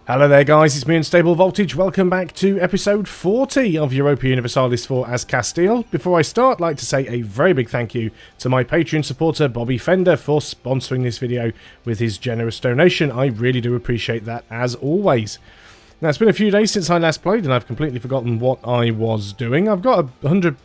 Hello there guys, it's me Unstable Voltage. Welcome back to episode 40 of Europa Universalis for As Castile. Before I start, I'd like to say a very big thank you to my Patreon supporter Bobby Fender for sponsoring this video with his generous donation. I really do appreciate that as always. Now it's been a few days since I last played and I've completely forgotten what I was doing. I've got a 100%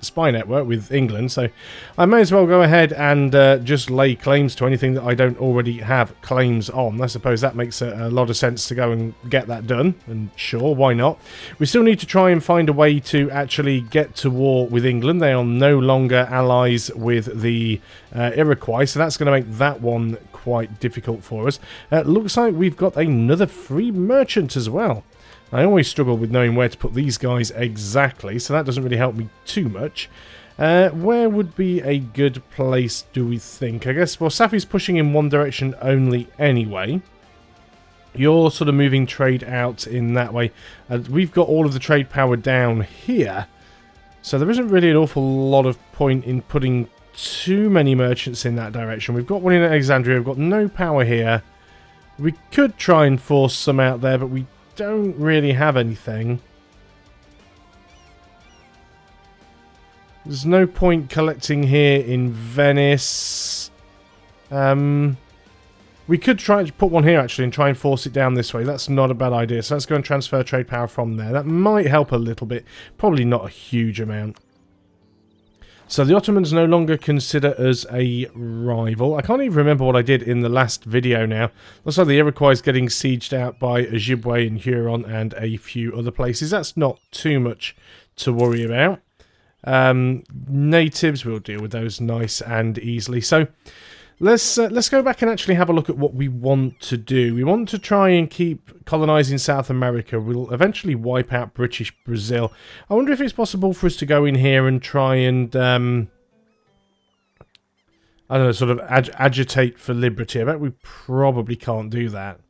spy network with England, so I may as well go ahead and just lay claims to anything that I don't already have claims on. I suppose that makes a lot of sense to go and get that done, and sure, why not? We still need to try and find a way to actually get to war with England. They are no longer allies with the Iroquois, so that's going to make that one quite difficult for us. Looks like we've got another free merchant as well. I always struggle with knowing where to put these guys exactly, so that doesn't really help me too much. Where would be a good place, do we think? I guess, well, Safi's pushing in one direction only anyway. You're sort of moving trade out in that way. We've got all of the trade power down here, so there isn't really an awful lot of point in putting too many merchants in that direction. We've got one in Alexandria, we've got no power here. We could try and force some out there, but we don't really have anything. There's no point collecting here in Venice. We could try to put one here actually and try and force it down this way. That's not a bad idea. So let's go and transfer trade power from there. That might help a little bit. Probably not a huge amount. So the Ottomans no longer consider us a rival. I can't even remember what I did in the last video now. Looks like the Iroquois is getting sieged out by Ojibwe and Huron and a few other places. That's not too much to worry about. Natives, we'll deal with those nice and easily. So let's go back and actually have a look at what we want to do. We want to try and keep colonising South America. We'll eventually wipe out British Brazil. I wonder if it's possible for us to go in here and try and, I don't know, sort of agitate for liberty. I bet we probably can't do that.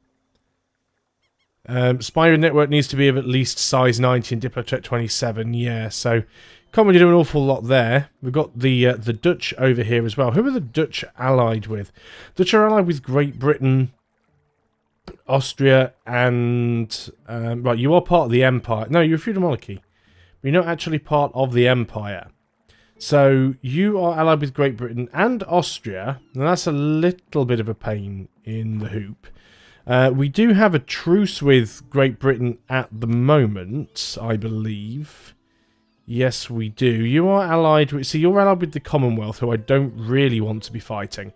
Spy network needs to be of at least size 90 and Diplotech 27, yeah, so can't really do an awful lot there. We've got the Dutch over here as well. Who are the Dutch allied with? Dutch are allied with Great Britain, Austria, and... right, you are part of the Empire. No, you're a feudal monarchy. You're not actually part of the Empire. So, you are allied with Great Britain and Austria, and that's a little bit of a pain in the hoop. We do have a truce with Great Britain at the moment, I believe. Yes, we do. You are allied with... See, you're allied with the Commonwealth, who I don't really want to be fighting.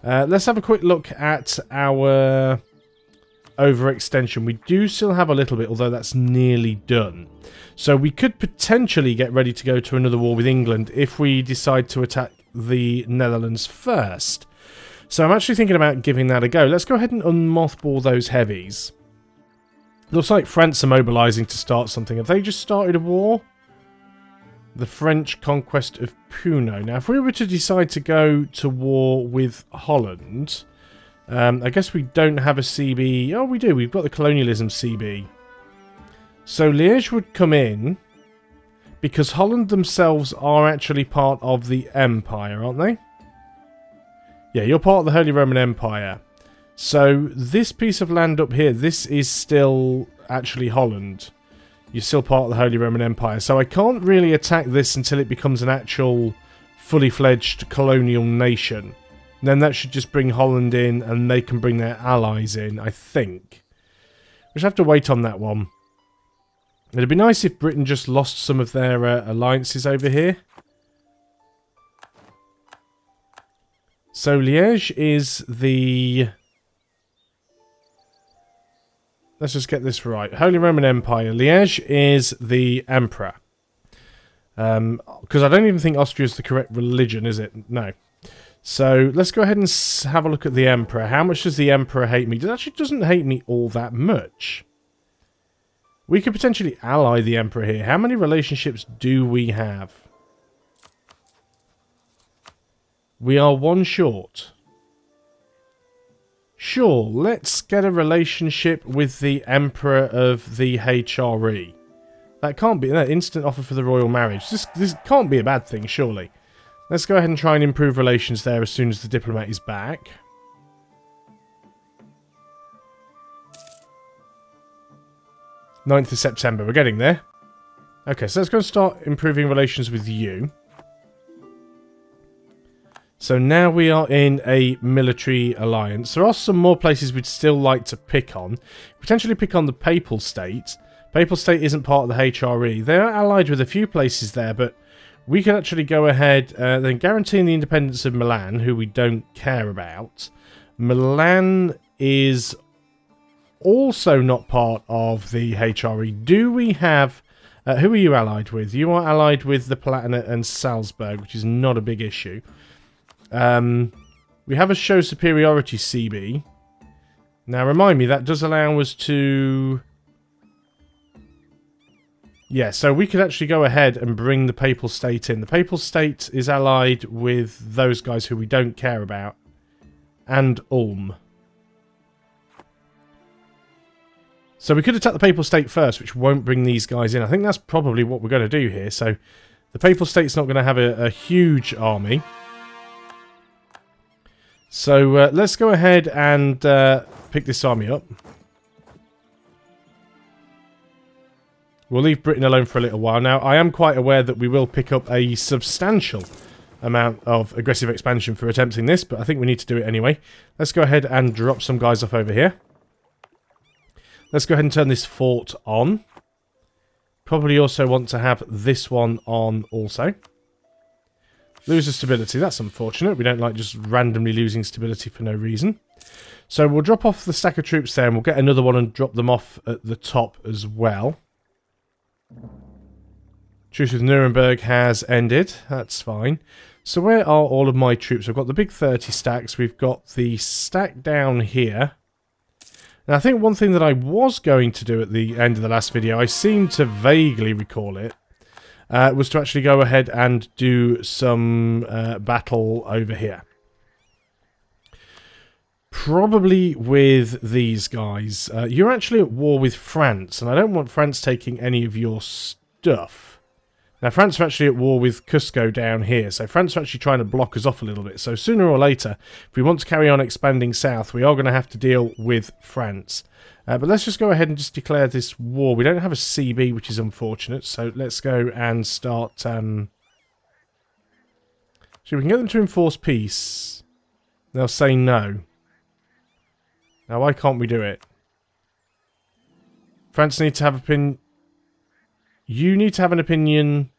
Let's have a quick look at our overextension. We do still have a little bit, although that's nearly done. So we could potentially get ready to go to another war with England if we decide to attack the Netherlands first. So I'm actually thinking about giving that a go. Let's go ahead and unmothball those heavies. Looks like France are mobilising to start something. Have they just started a war? The French conquest of Puno. Now, if we were to decide to go to war with Holland, I guess we don't have a CB. Oh, we do. We've got the colonialism CB. So Liège would come in because Holland themselves are actually part of the Empire, aren't they? Yeah, you're part of the Holy Roman Empire. So this piece of land up here, this is still actually Holland. You're still part of the Holy Roman Empire. So I can't really attack this until it becomes an actual fully fledged colonial nation. And then that should just bring Holland in and they can bring their allies in, I think. We just have to wait on that one. It'd be nice if Britain just lost some of their alliances over here. So Liège is the... Let's just get this right. Holy Roman Empire. Liège is the emperor. Because I don't even think Austria is the correct religion, is it? No. So let's go ahead and have a look at the emperor. How much does the emperor hate me? It actually doesn't hate me all that much. We could potentially ally the emperor here. How many relationships do we have? We are one short. Sure, let's get a relationship with the Emperor of the HRE. That can't be an instant offer for the royal marriage. This can't be a bad thing, surely. Let's go ahead and try and improve relations there as soon as the diplomat is back. 9th of September. We're getting there. Okay, so let's go and start improving relations with you. So now we are in a military alliance. There are some more places we'd still like to pick on. Potentially pick on the Papal State. Papal State isn't part of the HRE. They are allied with a few places there, but we can actually go ahead then guaranteeing the independence of Milan, who we don't care about. Milan is also not part of the HRE. Do we have... who are you allied with? You are allied with the Palatinate and Salzburg, which is not a big issue. We have a show superiority CB. Now, remind me, that does allow us to... Yeah, so we could actually go ahead and bring the Papal State in. The Papal State is allied with those guys who we don't care about. And Ulm. So we could attack the Papal State first, which won't bring these guys in. I think that's probably what we're going to do here. So the Papal State's not going to have a huge army. So let's go ahead and pick this army up. We'll leave Britain alone for a little while. Now, I am quite aware that we will pick up a substantial amount of aggressive expansion for attempting this, but I think we need to do it anyway. Let's go ahead and drop some guys off over here. Let's go ahead and turn this fort on. Probably also want to have this one on also. Loses stability, that's unfortunate. We don't like just randomly losing stability for no reason. So we'll drop off the stack of troops there and we'll get another one and drop them off at the top as well. Truce with Nuremberg has ended. That's fine. So where are all of my troops? I've got the big 30 stacks. We've got the stack down here. Now, I think one thing that I was going to do at the end of the last video, I seem to vaguely recall it, was to actually go ahead and do some battle over here. Probably with these guys. You're actually at war with France, and I don't want France taking any of your stuff. Now, France are actually at war with Cusco down here, so France are actually trying to block us off a little bit. So sooner or later, if we want to carry on expanding south, we are going to have to deal with France. But let's just go ahead and just declare this war. We don't have a CB, which is unfortunate, so let's go and start... So we can get them to enforce peace. They'll say no. Now, why can't we do it? France needs to have opinion... You need to have an opinion...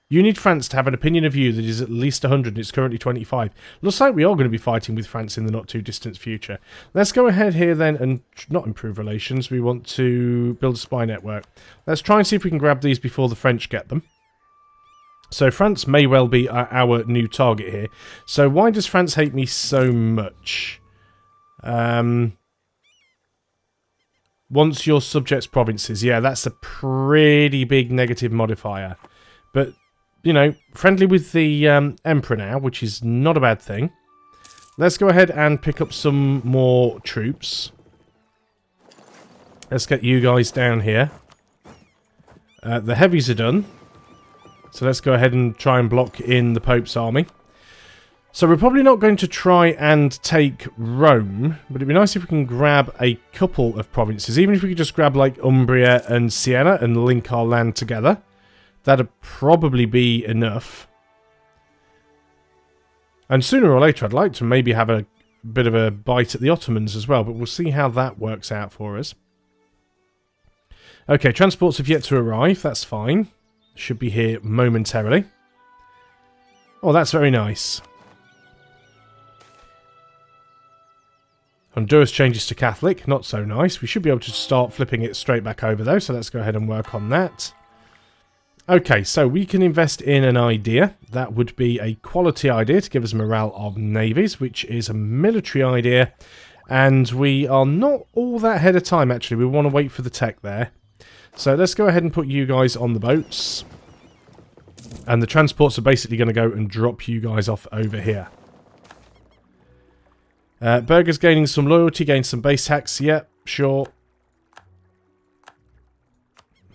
You need France to have an opinion of you that is at least 100 and it's currently 25. Looks like we are going to be fighting with France in the not too distant future. Let's go ahead here then and not improve relations. We want to build a spy network. Let's try and see if we can grab these before the French get them. So France may well be our new target here. So why does France hate me so much? Once your subjects provinces. Yeah, that's a pretty big negative modifier. But, you know, friendly with the Emperor now, which is not a bad thing. Let's go ahead and pick up some more troops. Let's get you guys down here. The heavies are done. So let's go ahead and try and block in the Pope's army. So we're probably not going to try and take Rome, but it'd be nice if we can grab a couple of provinces. Even if we could just grab like Umbria and Siena and link our land together. That'd probably be enough. And sooner or later I'd like to maybe have a bit of a bite at the Ottomans as well, but we'll see how that works out for us. Okay, transports have yet to arrive, that's fine. Should be here momentarily. Oh, that's very nice. Honduras changes to Catholic, not so nice. We should be able to start flipping it straight back over though, so let's go ahead and work on that. Okay, so we can invest in an idea. That would be a quality idea to give us morale of navies, which is a military idea. And we are not all that ahead of time, actually. We want to wait for the tech there. So let's go ahead and put you guys on the boats. And the transports are basically going to go and drop you guys off over here. Burger's gaining some loyalty, gain some base tax. Yep, sure.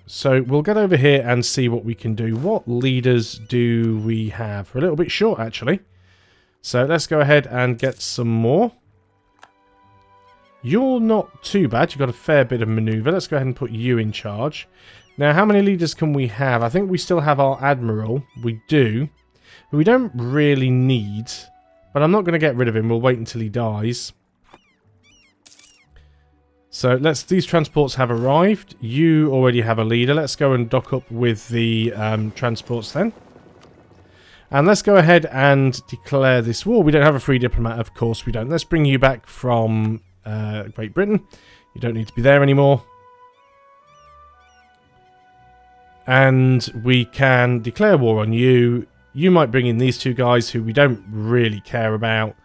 So we'll get over here and see what we can do. What leaders do we have? We're a little bit short, actually. So let's go ahead and get some more. You're not too bad. You've got a fair bit of manoeuvre. Let's go ahead and put you in charge. Now, how many leaders can we have? I think we still have our admiral. We do. We don't really need, but I'm not going to get rid of him. We'll wait until he dies. So these transports have arrived. You already have a leader. Let's go and dock up with the transports then. And let's go ahead and declare this war. We don't have a free diplomat, of course we don't. Let's bring you back from Great Britain. You don't need to be there anymore. And we can declare war on you. You might bring in these two guys who we don't really care about.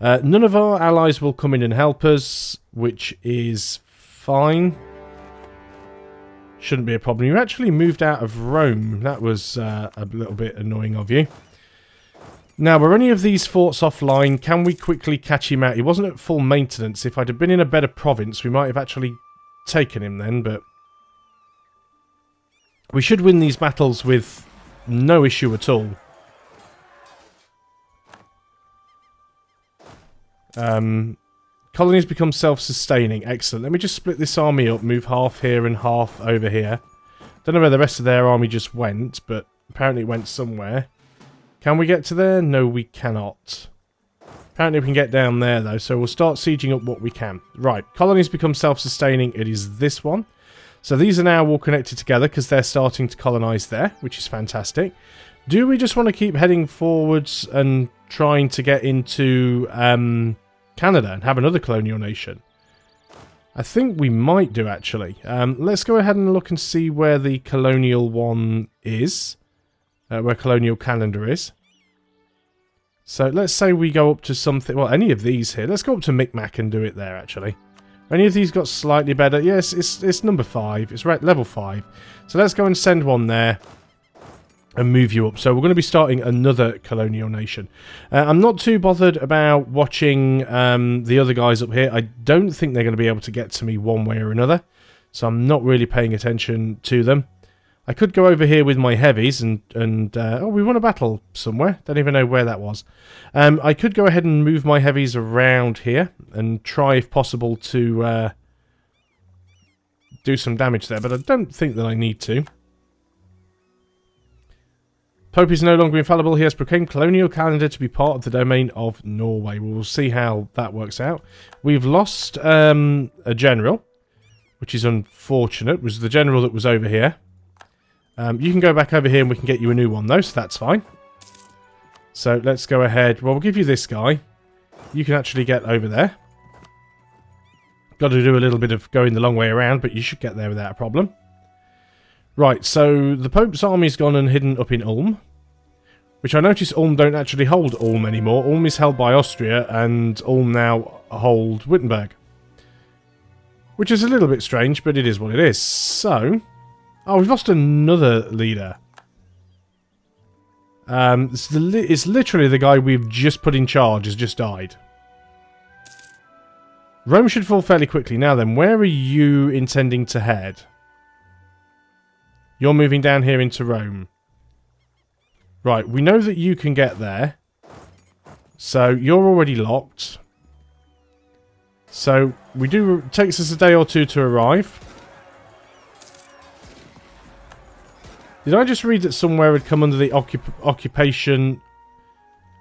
None of our allies will come in and help us, which is fine. Shouldn't be a problem. You actually moved out of Rome. That was a little bit annoying of you. Now, were any of these forts offline? Can we quickly catch him out? He wasn't at full maintenance. If I'd have been in a better province, we might have actually taken him then, but we should win these battles with no issue at all. Colonies become self-sustaining. Excellent. Let me just split this army up, move half here and half over here. Don't know where the rest of their army just went, but apparently it went somewhere. Can we get to there? No, we cannot. Apparently we can get down there, though, so we'll start sieging up what we can. Right, colonies become self-sustaining. It is this one. So these are now all connected together because they're starting to colonise there, which is fantastic. Do we just want to keep heading forwards and trying to get into Canada and have another colonial nation? I think we might do, actually. Let's go ahead and look and see where the colonial one is. Where colonial calendar is. So let's say we go up to something... Well, any of these here. Let's go up to Micmac and do it there, actually. Any of these got slightly better? Yes, it's number 5. It's right, level 5. So let's go and send one there and move you up. So we're going to be starting another colonial nation. I'm not too bothered about watching the other guys up here. I don't think they're going to be able to get to me one way or another. So I'm not really paying attention to them. I could go over here with my heavies and oh, we won a battle somewhere. Don't even know where that was. I could go ahead and move my heavies around here and try, if possible, to do some damage there, but I don't think that I need to. Pope is no longer infallible. He has proclaimed colonial calendar to be part of the domain of Norway. We'll see how that works out. We've lost a general, which is unfortunate. It was the general that was over here. You can go back over here and we can get you a new one though, so that's fine. So let's go ahead. Well, we'll give you this guy. You can actually get over there. Got to do a little bit of going the long way around, but you should get there without a problem. Right, so the Pope's army's gone and hidden up in Ulm. Which I notice Ulm don't actually hold Ulm anymore. Ulm is held by Austria and Ulm now hold Wittenberg. Which is a little bit strange, but it is what it is. So... Oh, we've lost another leader. It's literally the guy we've just put in charge has just died. Rome should fall fairly quickly. Now then, where are you intending to head? You're moving down here into Rome. Right, we know that you can get there. So, you're already locked. So, it takes us a day or two to arrive. Did I just read that somewhere had come under the occupation?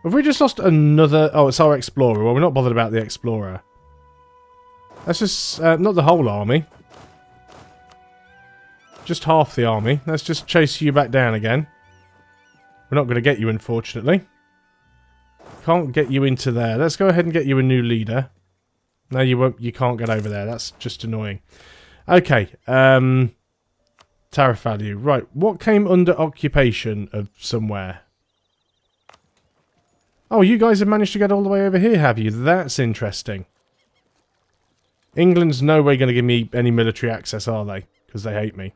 Have we just lost another... Oh, it's our explorer. Well, we're not bothered about the explorer. Let's just... not the whole army. Just half the army. Let's just chase you back down again. We're not going to get you, unfortunately. Can't get you into there. Let's go ahead and get you a new leader. No, you won't. You can't get over there. That's just annoying. Okay. Tariff value. Right, what came under occupation of somewhere? Oh, you guys have managed to get all the way over here, have you? That's interesting. England's no way going to give me any military access, are they? Because they hate me.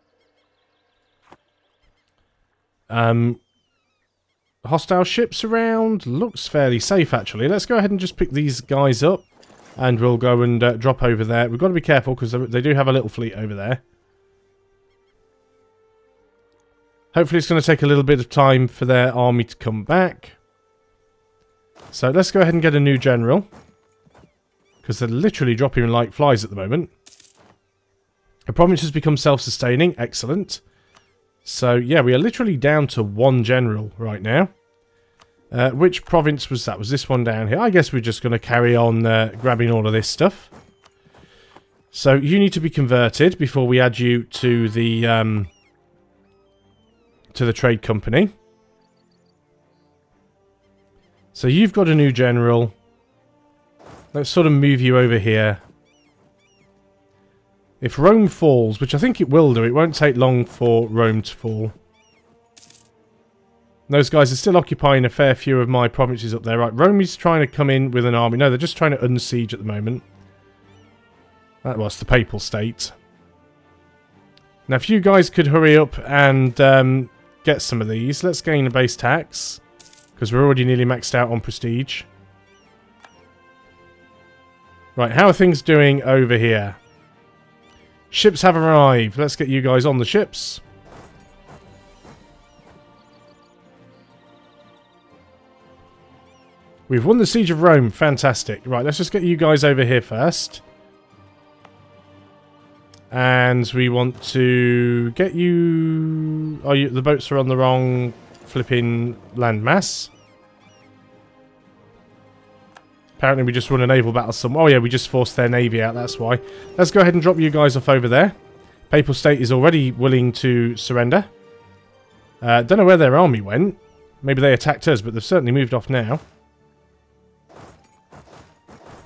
Hostile ships around. Looks fairly safe, actually. Let's go ahead and just pick these guys up. And we'll go and drop over there. We've got to be careful because they do have a little fleet over there. Hopefully it's going to take a little bit of time for their army to come back. So let's go ahead and get a new general. because they're literally dropping like flies at the moment. The province has become self-sustaining. Excellent. So, yeah, we are literally down to 1 general right now. Which province was that? Was this one down here? I guess we're just going to carry on grabbing all of this stuff. So, you need to be converted before we add you to the trade company. So, you've got a new general. Let's sort of move you over here. If Rome falls, which I think it will do, it won't take long for Rome to fall. Those guys are still occupying a fair few of my provinces up there. Right, Rome is trying to come in with an army. No, they're just trying to unsiege at the moment. That was the Papal State. Now, if you guys could hurry up and get some of these. Let's gain a base tax, because we're already nearly maxed out on prestige. Right, how are things doing over here? Ships have arrived. Let's get you guys on the ships. We've won the Siege of Rome. Fantastic. Right, let's just get you guys over here first. And we want to get you... Oh, the boats are on the wrong flipping landmass. Apparently we just won a naval battle somewhere. Oh yeah, we just forced their navy out, that's why. Let's go ahead and drop you guys off over there. Papal State is already willing to surrender. Don't know where their army went. Maybe they attacked us, but they've certainly moved off now.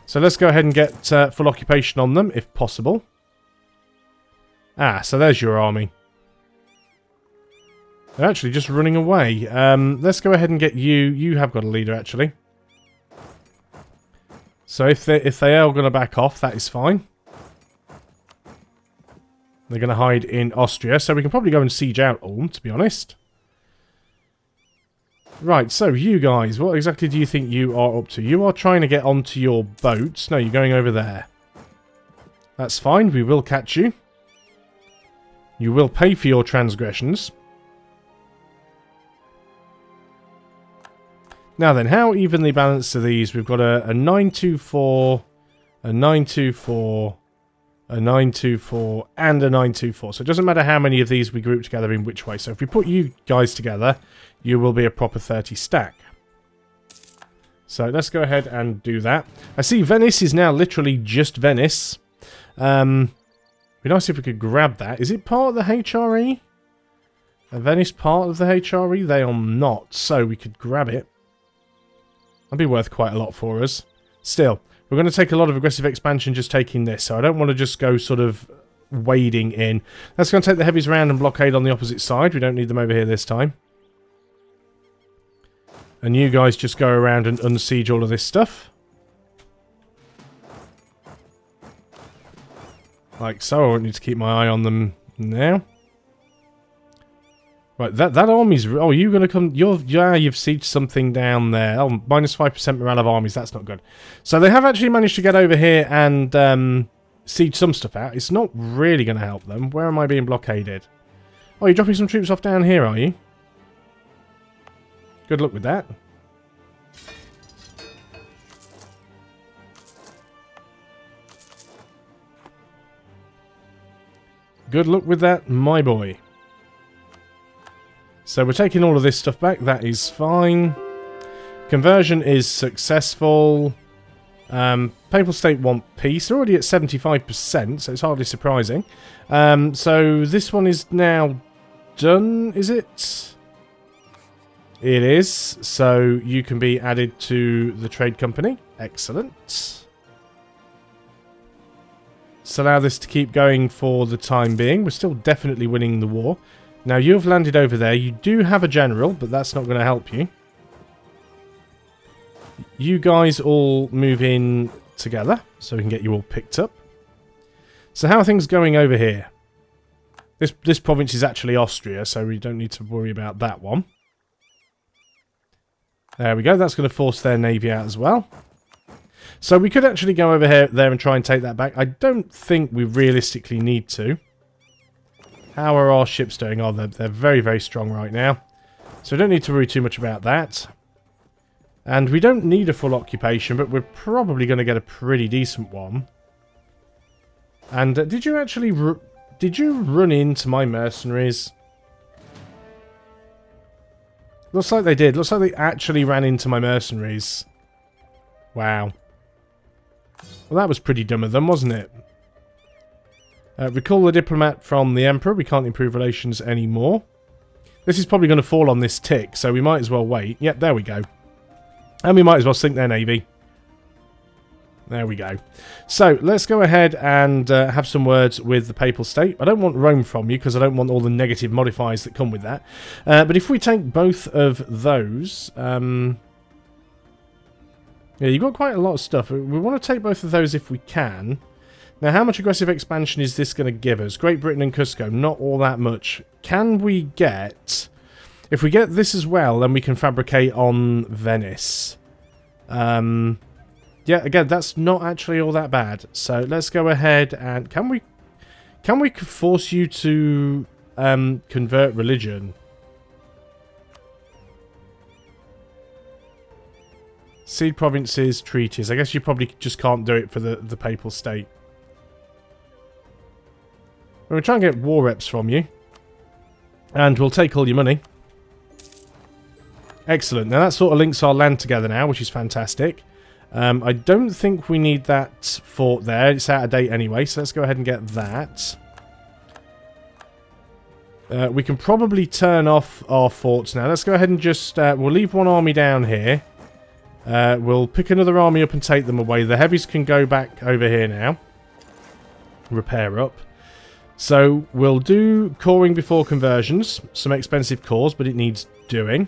So let's go ahead and get full occupation on them, if possible. Ah, so there's your army. They're actually just running away. Let's go ahead and get you. You have got a leader, actually. So if they are going to back off, that is fine. They're going to hide in Austria, so we can probably go and siege out Ulm, to be honest. Right, so you guys, what exactly do you think you are up to? You are trying to get onto your boats. No, you're going over there. That's fine, we will catch you. You will pay for your transgressions. Now then, how evenly balanced are these? We've got a 924, a 924, a 924, and a 924. So it doesn't matter how many of these we group together in which way. So if we put you guys together, you will be a proper 30 stack. So let's go ahead and do that. I see Venice is now literally just Venice. It'd be nice if we could grab that. Is it part of the HRE? Are Venice part of the HRE? They are not, so we could grab it. That'd be worth quite a lot for us. Still, we're going to take a lot of aggressive expansion just taking this, so I don't want to just go sort of wading in. That's going to take the heavies around and blockade on the opposite side. We don't need them over here this time. And you guys just go around and unsiege all of this stuff. Like so. I won't need to keep my eye on them now. Right, that army's... Oh, you're going to come... you've sieged something down there. Oh, minus 5% morale of armies. That's not good. So they have actually managed to get over here and siege some stuff out. It's not really going to help them. Where am I being blockaded? Oh, you're dropping some troops off down here, are you? Good luck with that. Good luck with that, my boy. So we're taking all of this stuff back. That is fine. Conversion is successful. Papal State want peace. They're already at 75%, so it's hardly surprising. So this one is now done, is it? It is. So you can be added to the trade company. Excellent. Let's allow this to keep going for the time being. We're still definitely winning the war. Now, you've landed over there. You do have a general, but that's not going to help you. You guys all move in together, so we can get you all picked up. So how are things going over here? This province is actually Austria, so we don't need to worry about that one. There we go. That's going to force their navy out as well. So we could actually go over here, there and try and take that back. I don't think we realistically need to. How are our ships doing? Oh, they're very, very strong right now. So we don't need to worry too much about that. And we don't need a full occupation, but we're probably going to get a pretty decent one. And did you actually... did you run into my mercenaries? Looks like they did. Looks like they actually ran into my mercenaries. Wow. Well, that was pretty dumb of them, wasn't it? Recall the diplomat from the Emperor. We can't improve relations anymore. This is probably going to fall on this tick, so we might as well wait. Yep, there we go. And we might as well sink their navy. There we go. So, let's go ahead and have some words with the Papal State. I don't want Rome from you, because I don't want all the negative modifiers that come with that. But if we take both of those... yeah, you've got quite a lot of stuff. We want to take both of those if we can. Now, how much aggressive expansion is this going to give us? Great Britain and Cusco, not all that much. Can we get... If we get this as well, then we can fabricate on Venice. Yeah, again, that's not actually all that bad. So let's go ahead and... Can we force you to convert religion? Cede provinces, treaties. I guess you probably just can't do it for the Papal State. We'll try and get war reps from you. And we'll take all your money. Excellent. Now that sort of links our land together now, which is fantastic. I don't think we need that fort there. It's out of date anyway, so let's go ahead and get that. We can probably turn off our forts now. Let's go ahead and just... we'll leave one army down here. We'll pick another army up and take them away. The heavies can go back over here now. Repair up. So, we'll do coring before conversions. Some expensive cores, but it needs doing.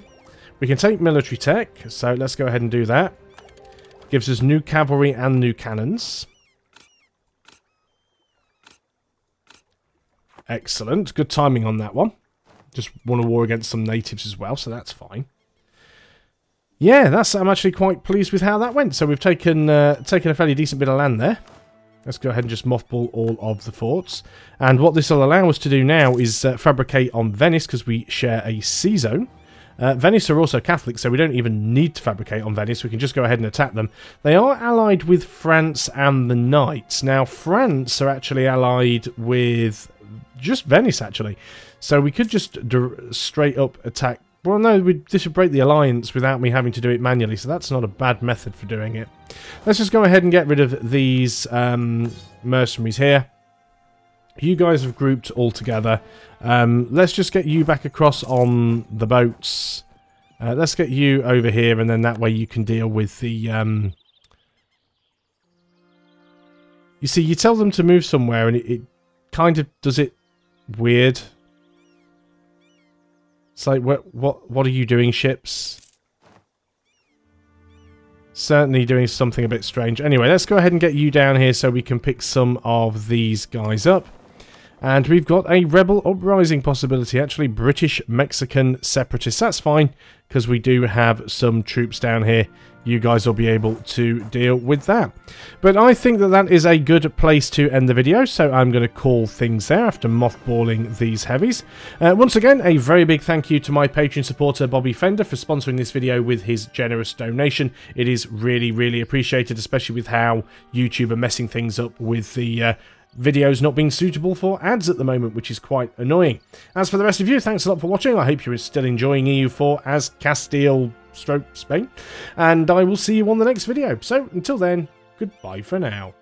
We can take military tech, so let's go ahead and do that. Gives us new cavalry and new cannons. Excellent. Good timing on that one. Just won a war against some natives as well, so that's fine. Yeah, I'm actually quite pleased with how that went. So we've taken a fairly decent bit of land there. Let's go ahead and just mothball all of the forts. And what this will allow us to do now is fabricate on Venice, because we share a sea zone. Venice are also Catholic, so we don't even need to fabricate on Venice. We can just go ahead and attack them. They are allied with France and the Knights. Now, France are actually allied with just Venice, actually. So we could just straight up attack. Well, no, this would break the alliance without me having to do it manually, so that's not a bad method for doing it. Let's just go ahead and get rid of these mercenaries here. You guys have grouped all together. Let's just get you back across on the boats. Let's get you over here, and then that way you can deal with the... You see, you tell them to move somewhere, and it kind of does it weird. It's like, what are you doing, ships? Certainly doing something a bit strange. Anyway, let's go ahead and get you down here so we can pick some of these guys up. And we've got a rebel uprising possibility, actually British-Mexican separatists. That's fine, because we do have some troops down here. You guys will be able to deal with that. But I think that is a good place to end the video, so I'm going to call things there after mothballing these heavies. Once again, a very big thank you to my Patreon supporter, Bobby Fender, for sponsoring this video with his generous donation. It is really, really appreciated, especially with how YouTube are messing things up with the... videos not being suitable for ads at the moment, which is quite annoying. As for the rest of you, thanks a lot for watching. I hope you're still enjoying EU4 as Castile / Spain, and I will see you on the next video. So until then, goodbye for now.